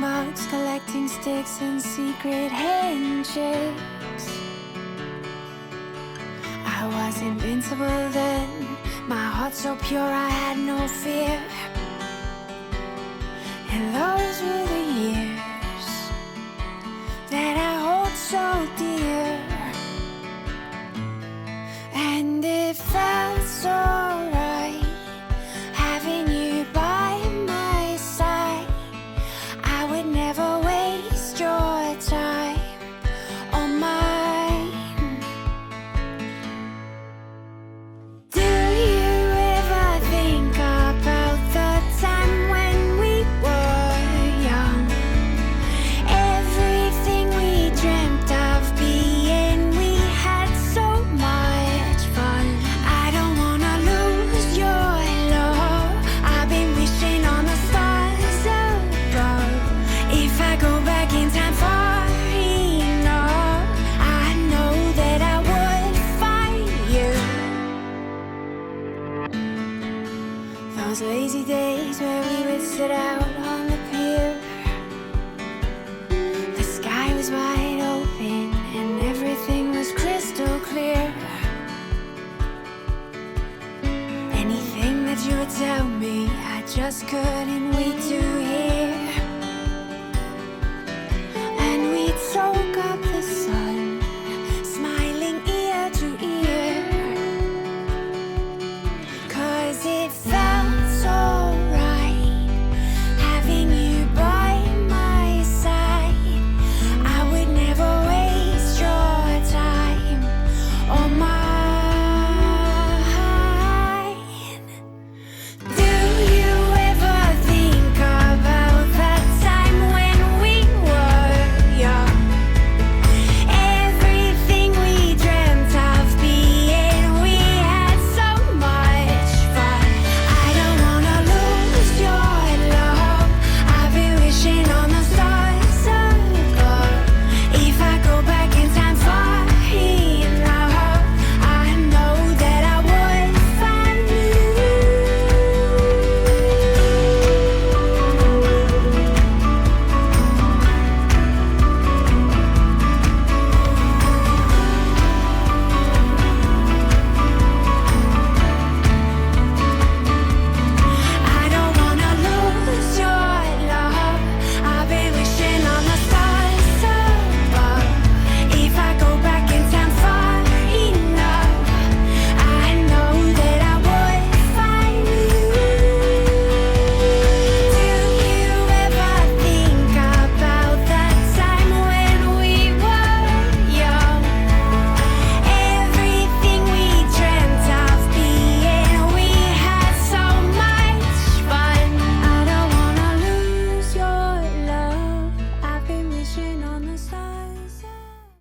mugs, collecting sticks and secret handshakes. I was invincible then, my heart so pure I had no fear. And those were the years that I hold so dear. And it felt so right having you by my side. I would never waste your time or mine. Do you ever think about the time when we were young? Everything we dreamt of being, we had so much fun. I don't wanna lose your love. I've been wishing on the stars above. If I go back in time far enough, I know that I would find you. Those lazy days where we would sit out on the pier. The sky was wide open and everything was crystal clear. Anything that you would tell me, I just couldn't wait to hear.